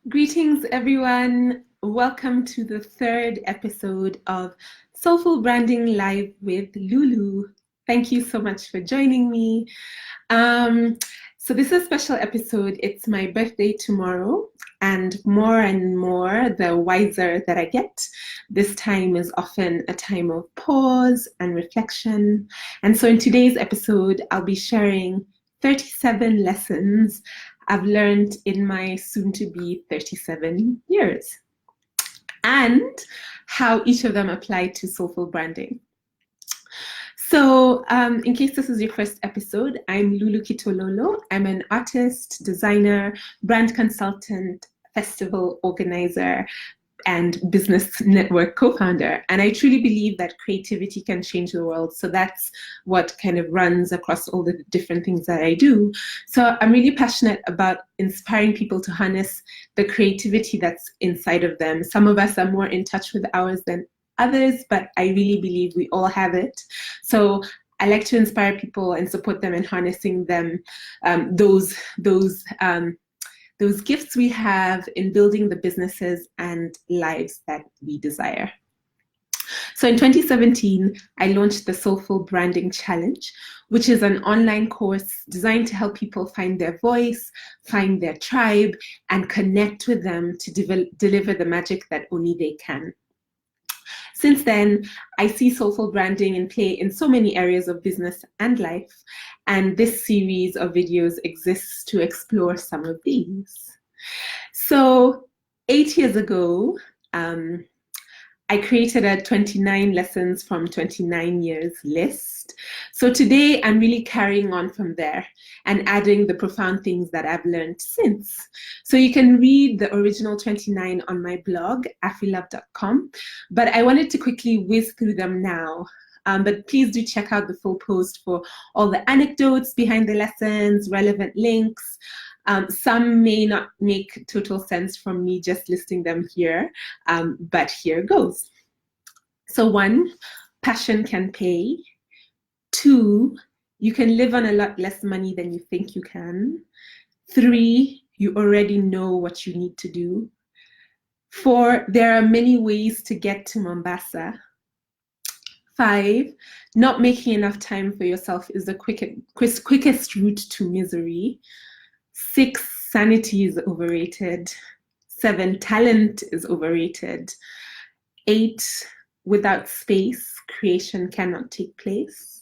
Greetings, everyone. Welcome to the third episode of Soulful Branding Live with Lulu. Thank you so much for joining me. Um, this is a special episode. It's my birthday tomorrow, and more, the wiser that I get. This time is often a time of pause and reflection. And so in today's episode, I'll be sharing 37 lessons I've learned in my soon-to-be 37 years, and how each of them apply to soulful branding. So in case this is your first episode, I'm Lulu Kitololo. I'm an artist, designer, brand consultant, festival organizer, and business network co-founder. And I truly believe that creativity can change the world. So that's what kind of runs across all the different things that I do. So I'm really passionate about inspiring people to harness the creativity that's inside of them. Some of us are more in touch with ours than others, but I really believe we all have it. So I like to inspire people and support them in harnessing them, those gifts we have in building the businesses and lives that we desire. So in 2017, I launched the Soulful Branding Challenge, which is an online course designed to help people find their voice, find their tribe, and connect with them to deliver the magic that only they can. Since then, I see soulful branding in play in so many areas of business and life, and this series of videos exists to explore some of these. So 8 years ago, I created a 29 lessons from 29 years list. So today I'm really carrying on from there and adding the profound things that I've learned since. So you can read the original 29 on my blog, Afri-love.com, but I wanted to quickly whiz through them now. But please do check out the full post for all the anecdotes behind the lessons, relevant links. Some may not make total sense from me just listing them here, but here goes. So 1, passion can pay. 2, you can live on a lot less money than you think you can. 3, you already know what you need to do. 4, there are many ways to get to Mombasa. 5, not making enough time for yourself is the quickest route to misery. 6, sanity is overrated. 7, talent is overrated. 8, without space, creation cannot take place.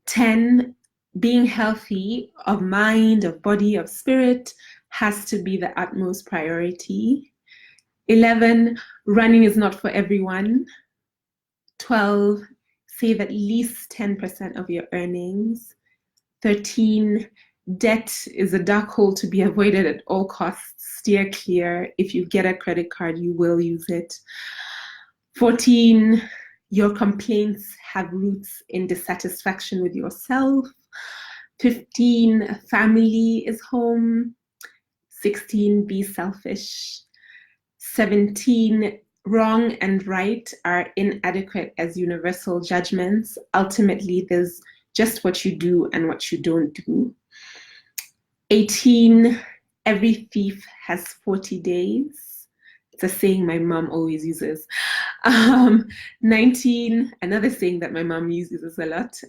10, being healthy of mind, of body, of spirit has to be the utmost priority. 11, running is not for everyone. 12, save at least 10% of your earnings. 13, debt is a dark hole to be avoided at all costs. Steer clear. If you get a credit card, you will use it. 14, your complaints have roots in dissatisfaction with yourself. 15, family is home. 16, be selfish. 17, wrong and right are inadequate as universal judgments. Ultimately, there's just what you do and what you don't do. 18, every thief has 40 days. It's a saying my mom always uses. 19, another saying that my mom uses a lot,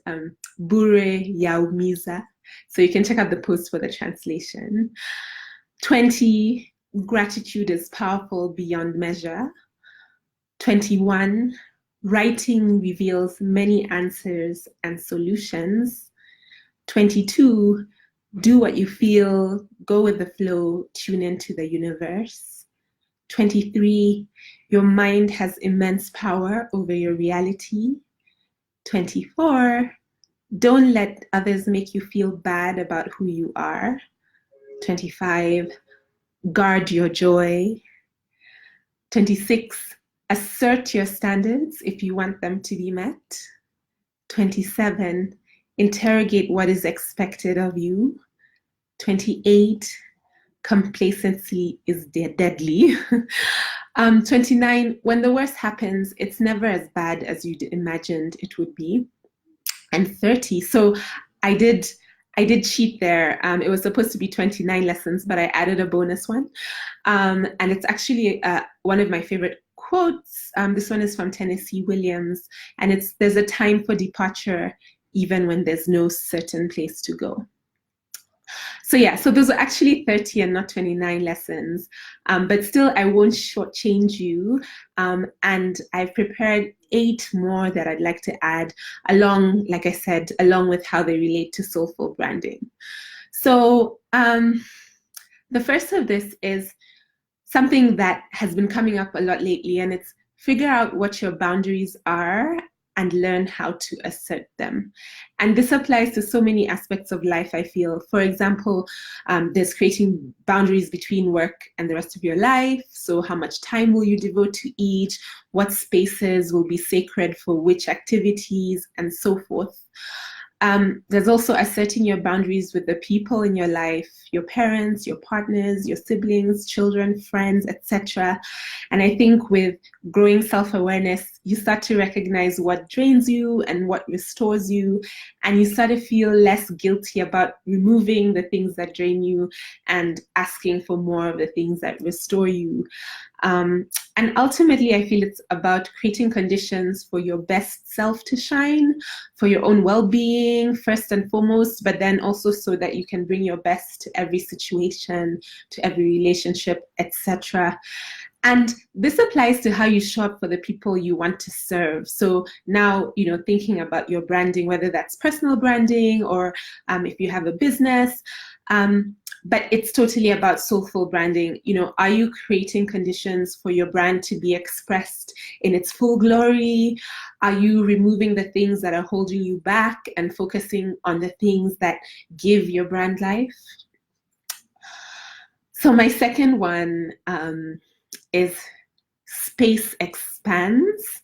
bure yaumiza. So you can check out the post for the translation. 20, gratitude is powerful beyond measure. 21, writing reveals many answers and solutions. 22, do what you feel, go with the flow, tune into the universe. 23, your mind has immense power over your reality. 24, don't let others make you feel bad about who you are. 25, guard your joy. 26, assert your standards if you want them to be met. 27, interrogate what is expected of you. 28, complacency is deadly. 29, when the worst happens, it's never as bad as you'd imagined it would be. And 30, so I did I did cheat there. It was supposed to be 29 lessons, but I added a bonus one. And it's actually one of my favorite quotes. This one is from Tennessee Williams, and it's, "There's a time for departure, even when there's no certain place to go." So yeah, so those are actually 30 and not 29 lessons, but still I won't shortchange you. And I've prepared 8 more that I'd like to add along, like I said, along with how they relate to soulful branding. So the first of this is something that has been coming up a lot lately, and it's figure out what your boundaries are and learn how to assert them. And this applies to so many aspects of life, I feel. For example, there's creating boundaries between work and the rest of your life. So how much time will you devote to each? What spaces will be sacred for which activities, and so forth. There's also asserting your boundaries with the people in your life, your parents, your partners, your siblings, children, friends, etc. And I think with growing self-awareness, you start to recognize what drains you and what restores you, and you start to feel less guilty about removing the things that drain you and asking for more of the things that restore you. And ultimately, I feel it's about creating conditions for your best self to shine, for your own well-being, first and foremost, but then also so that you can bring your best to every situation, to every relationship, etc. And this applies to how you show up for the people you want to serve. So now, thinking about your branding, whether that's personal branding or if you have a business, but it's totally about soulful branding. Are you creating conditions for your brand to be expressed in its full glory? Are you removing the things that are holding you back and focusing on the things that give your brand life? So my second one is space expands.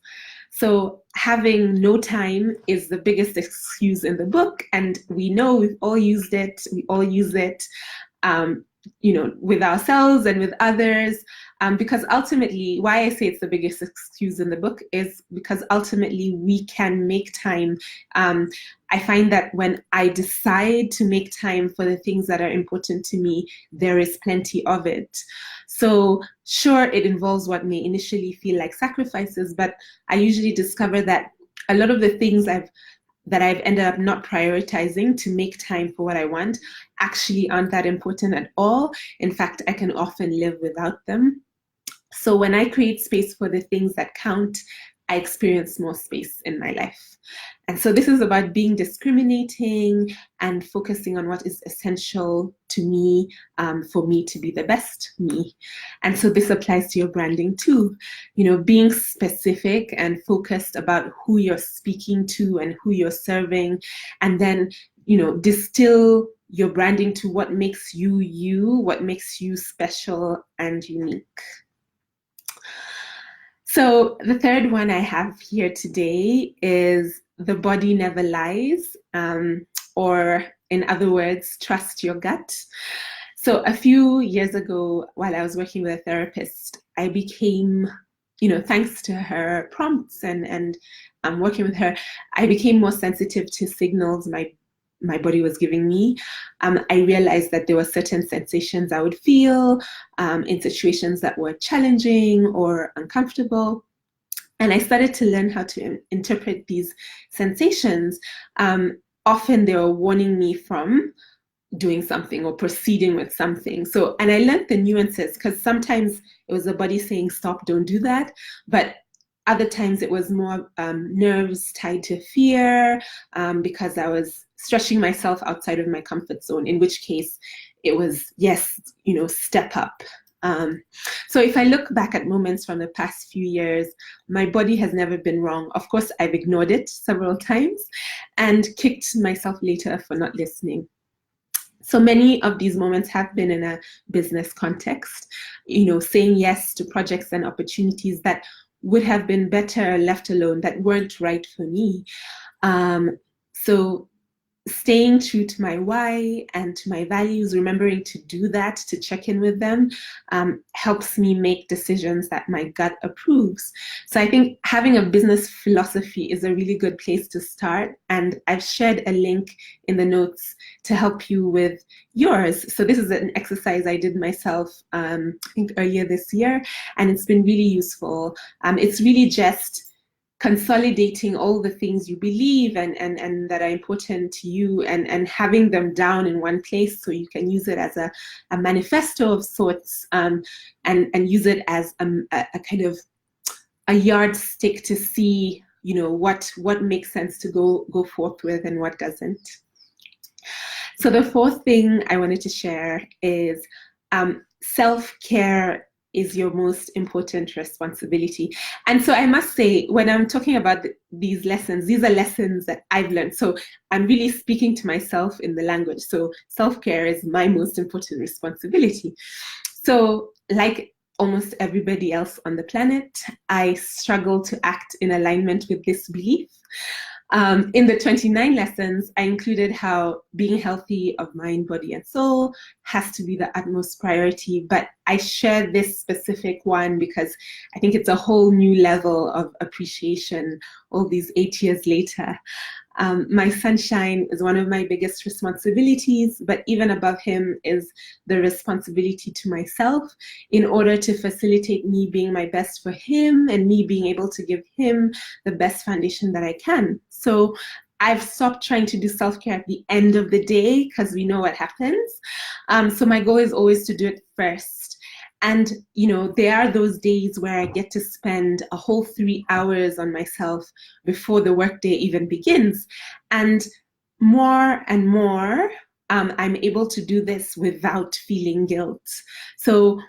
So having no time is the biggest excuse in the book, and we know we've all used it. We all use it, with ourselves and with others, because ultimately, why I say it's the biggest excuse in the book is because ultimately we can make time. I find that when I decide to make time for the things that are important to me, there is plenty of it. So sure, it involves what may initially feel like sacrifices, but I usually discover that a lot of the things that I've ended up not prioritizing to make time for what I want actually aren't that important at all. In fact, I can often live without them. So when I create space for the things that count, I experience more space in my life. And so this is about being discriminating and focusing on what is essential to me, for me to be the best me. And so this applies to your branding too. Being specific and focused about who you're speaking to and who you're serving, and then, distill your branding to what makes you you, what makes you special and unique. So the third one I have here today is the body never lies, or in other words, trust your gut. So a few years ago, while I was working with a therapist, I became, thanks to her prompts and working with her, I became more sensitive to signals my body was giving me. I realized that there were certain sensations I would feel in situations that were challenging or uncomfortable. And I started to learn how to interpret these sensations. Often they were warning me from doing something or proceeding with something. So, and I learned the nuances, because sometimes it was the body saying, stop, don't do that. But other times it was more nerves tied to fear, because I was stretching myself outside of my comfort zone, in which case it was, yes, step up. So if I look back at moments from the past few years, my body has never been wrong. Of course, I've ignored it several times and kicked myself later for not listening. So many of these moments have been in a business context, saying yes to projects and opportunities that would have been better left alone, that weren't right for me. So staying true to my why and to my values, remembering to do that, to check in with them, helps me make decisions that my gut approves. So I think having a business philosophy is a really good place to start. And I've shared a link in the notes to help you with yours. So this is an exercise I did myself, I think earlier this year, and it's been really useful. It's really just consolidating all the things you believe and that are important to you, and having them down in one place so you can use it as a manifesto of sorts, and use it as a kind of a yardstick to see, you know, what makes sense to go forth with and what doesn't. So the fourth thing I wanted to share is self-care is your most important responsibility. And so I must say, when I'm talking about these lessons, these are lessons that I've learned. So I'm really speaking to myself in the language. So self-care is my most important responsibility. So like almost everybody else on the planet, I struggle to act in alignment with this belief. In the 29 lessons, I included how being healthy of mind, body, and soul has to be the utmost priority. But I share this specific one because I think it's a whole new level of appreciation all these 8 years later. My sunshine is one of my biggest responsibilities, but even above him is the responsibility to myself in order to facilitate me being my best for him and me being able to give him the best foundation that I can. So I've stopped trying to do self-care at the end of the day because we know what happens. So my goal is always to do it first. And, you know, there are those days where I get to spend a whole 3 hours on myself before the workday even begins. And more and more, I'm able to do this without feeling guilt. So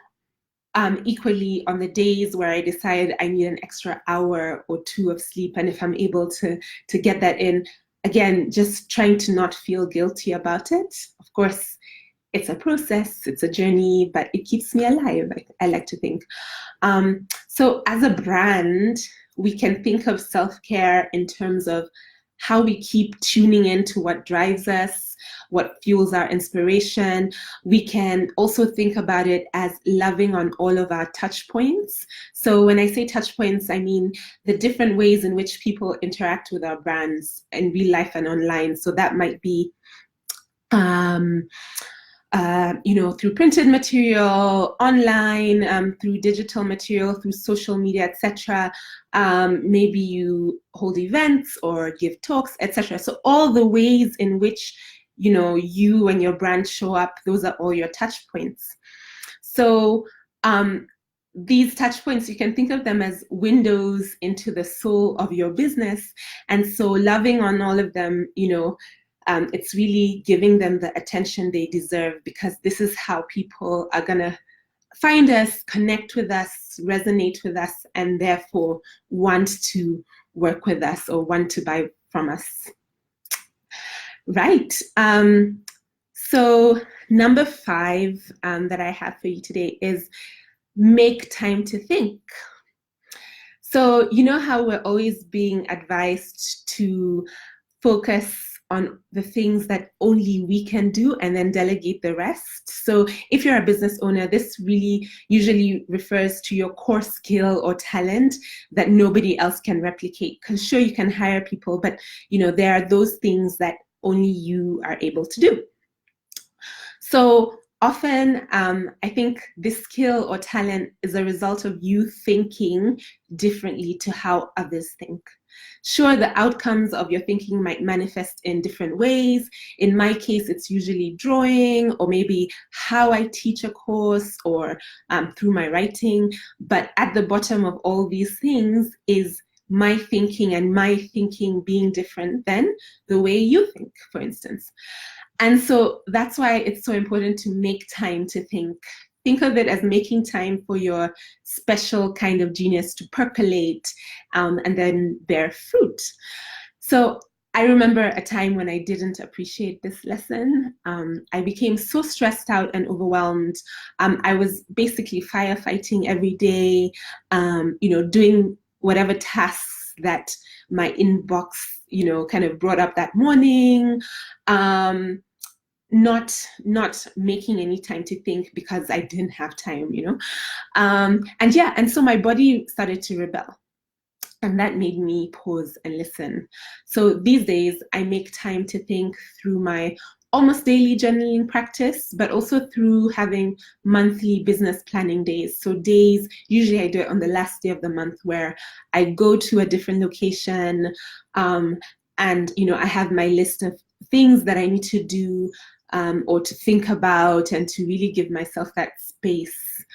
equally on the days where I decide I need an extra hour or two of sleep, and if I'm able to get that in, again, just trying to not feel guilty about it. Of course, it's a process, it's a journey, but it keeps me alive, I like to think. So as a brand, we can think of self-care in terms of how we keep tuning into what drives us, what fuels our inspiration. We can also think about it as loving on all of our touch points. So when I say touch points, I mean the different ways in which people interact with our brands in real life and online. So that might be you know, through printed material, online, through digital material, through social media, etc. Maybe you hold events or give talks, etc. So all the ways in which, you know, you and your brand show up, those are all your touch points. So these touch points, you can think of them as windows into the soul of your business. And so loving on all of them, you know, it's really giving them the attention they deserve, because this is how people are gonna find us, connect with us, resonate with us, and therefore want to work with us or want to buy from us. Right. So number 5 that I have for you today is make time to think. So you know how we're always being advised to focus on the things that only we can do and then delegate the rest. So if you're a business owner, this really usually refers to your core skill or talent that nobody else can replicate. Because sure, you can hire people, but you know, there are those things that only you are able to do. So often, I think this skill or talent is a result of you thinking differently to how others think. Sure, the outcomes of your thinking might manifest in different ways. In my case, it's usually drawing, or maybe how I teach a course, or through my writing. But at the bottom of all these things is my thinking, and my thinking being different than the way you think, for instance. And so that's why it's so important to make time to think. Think of it as making time for your special kind of genius to percolate and then bear fruit. So I remember a time when I didn't appreciate this lesson. I became so stressed out and overwhelmed. I was basically firefighting every day, you know, doing whatever tasks that my inbox, kind of brought up that morning. Not making any time to think because I didn't have time, and so my body started to rebel. And that made me pause and listen. So these days, I make time to think through my almost daily journaling practice, but also through having monthly business planning days. So days, usually I do it on the last day of the month, where I go to a different location, and I have my list of things that I need to do, or to think about, and to really give myself that space.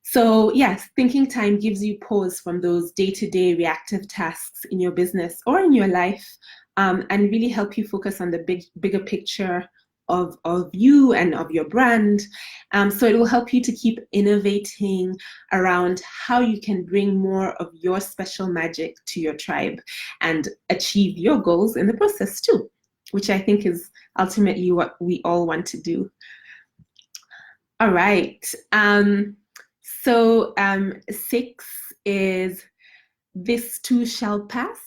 So yes, thinking time gives you pause from those day-to-day reactive tasks in your business or in your life, and really help you focus on the bigger picture of you and of your brand. So it will help you to keep innovating around how you can bring more of your special magic to your tribe and achieve your goals in the process too, which I think is ultimately what we all want to do. All right. So 6 is this too shall pass.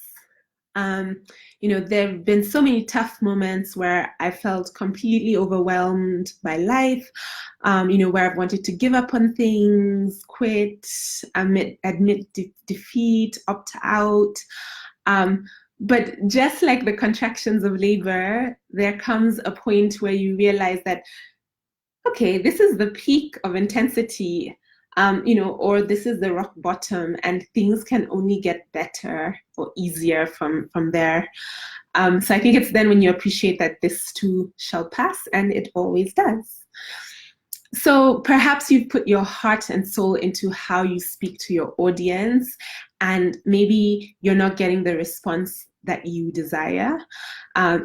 There have been so many tough moments where I felt completely overwhelmed by life, where I've wanted to give up on things, quit, admit defeat, opt out. But just like the contractions of labor, there comes a point where you realize that, okay, this is the peak of intensity, or this is the rock bottom, and things can only get better or easier from there. So I think it's then when you appreciate that this too shall pass, and it always does. So perhaps you've put your heart and soul into how you speak to your audience, and maybe you're not getting the response that you desire.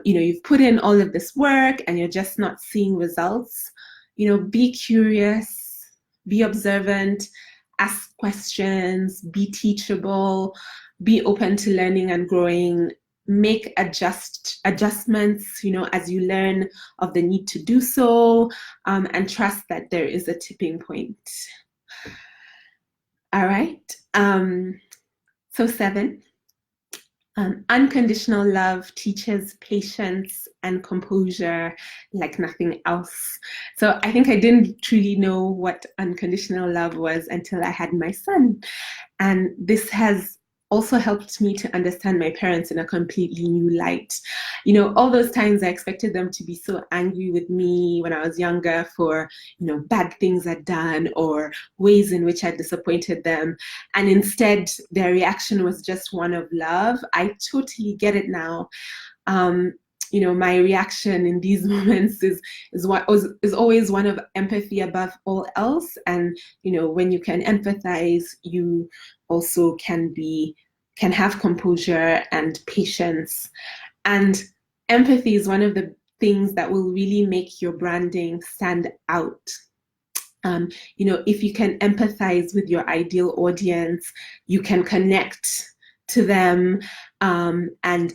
You've put in all of this work and you're just not seeing results. Be curious, be observant, ask questions, be teachable, be open to learning and growing, make adjustments, as you learn of the need to do so, and trust that there is a tipping point. All right. So 7. Unconditional love teaches patience and composure like nothing else. So I think I didn't truly know what unconditional love was until I had my son. And this has also helped me to understand my parents in a completely new light. All those times I expected them to be so angry with me when I was younger for, bad things I'd done or ways in which I disappointed them. And instead, their reaction was just one of love. I totally get it now. My reaction in these moments is always one of empathy above all else. And, when you can empathize, you also can have composure and patience. And empathy is one of the things that will really make your branding stand out. If you can empathize with your ideal audience, you can connect to them, and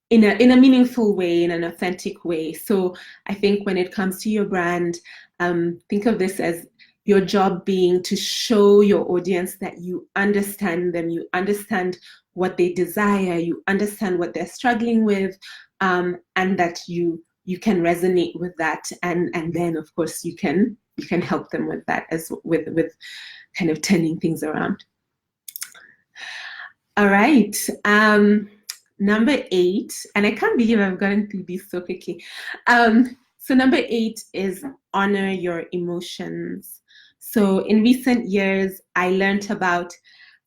in a meaningful way, in an authentic way. So I think when it comes to your brand, think of this as your job being to show your audience that you understand them, you understand what they desire, you understand what they're struggling with, and that you can resonate with that, and then of course you can help them with that, as with kind of turning things around. All right. Number 8, and I can't believe I've gotten through this so quickly. So number 8 is honor your emotions. So in recent years, I learned about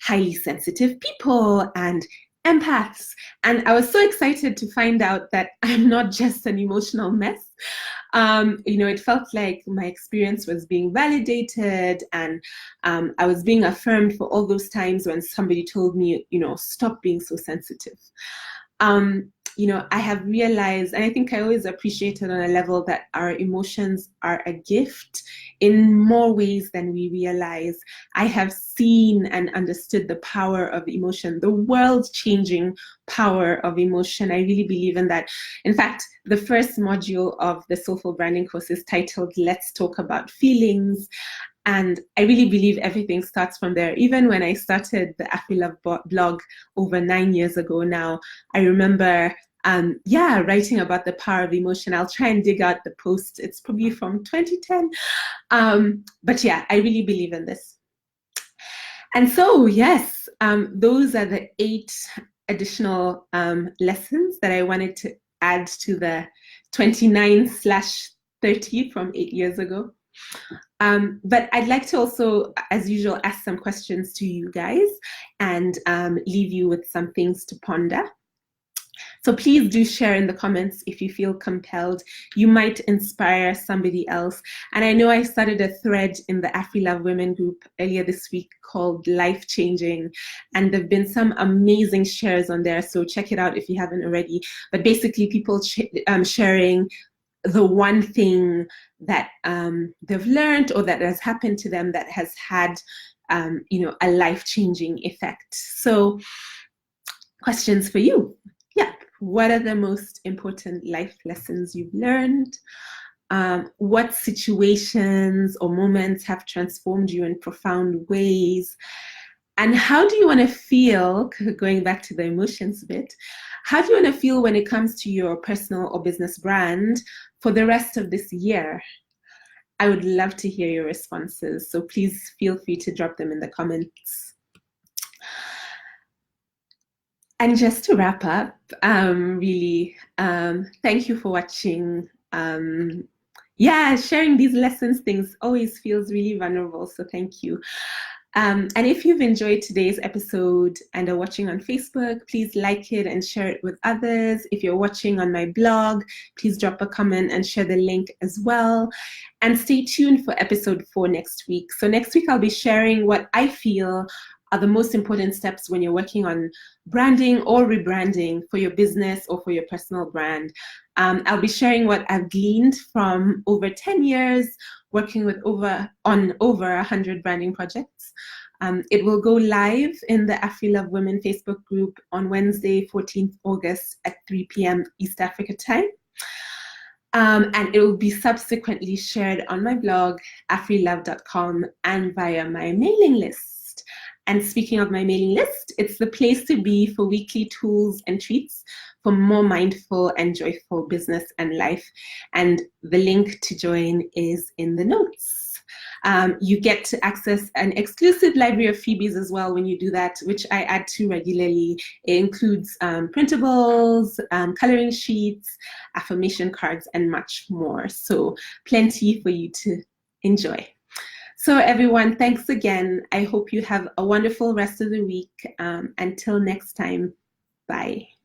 highly sensitive people and empaths, and I was so excited to find out that I'm not just an emotional mess. It felt like my experience was being validated, and I was being affirmed for all those times when somebody told me, stop being so sensitive. I have realized, and I think I always appreciated on a level, that our emotions are a gift in more ways than we realize. I have seen and understood the power of emotion, the world-changing power of emotion. I really believe in that. In fact, the first module of the Soulful Branding course is titled Let's Talk About Feelings. And I really believe everything starts from there. Even when I started the Afri-love blog over 9 years ago now, I remember writing about the power of emotion. I'll try and dig out the post. It's probably from 2010. But yeah, I really believe in this. And so, yes, those are the 8 additional lessons that I wanted to add to the 29/30 from 8 years ago. But I'd like to also, as usual, ask some questions to you guys and leave you with some things to ponder. So please do share in the comments if you feel compelled. You might inspire somebody else. And I know I started a thread in the Afri-love women group earlier this week called Life Changing. And there've been some amazing shares on there. So check it out if you haven't already. But basically people sharing the one thing that they've learned or that has happened to them that has had a life-changing effect. So questions for you. Yeah. What are the most important life lessons you've learned? What situations or moments have transformed you in profound ways? And how do you want to feel, going back to the emotions bit, how do you want to feel when it comes to your personal or business brand for the rest of this year? I would love to hear your responses. So please feel free to drop them in the comments. And just to wrap up, really, thank you for watching. Sharing these lessons, things always feels really vulnerable, so thank you. And if you've enjoyed today's episode and are watching on Facebook, please like it and share it with others. If you're watching on my blog, please drop a comment and share the link as well. And stay tuned for episode 4 next week. So next week, I'll be sharing what I feel are the most important steps when you're working on branding or rebranding for your business or for your personal brand. I'll be sharing what I've gleaned from over 10 years working with over 100 branding projects. It will go live in the Afri-love Women Facebook group on Wednesday, 14th August at 3 p.m. East Africa time. And it will be subsequently shared on my blog, afrilove.com, and via my mailing list. And speaking of my mailing list, it's the place to be for weekly tools and treats for more mindful and joyful business and life. And the link to join is in the notes. You get to access an exclusive library of freebies as well when you do that, which I add to regularly. It includes printables, coloring sheets, affirmation cards, and much more. So plenty for you to enjoy. So everyone, thanks again. I hope you have a wonderful rest of the week. Until next time, bye.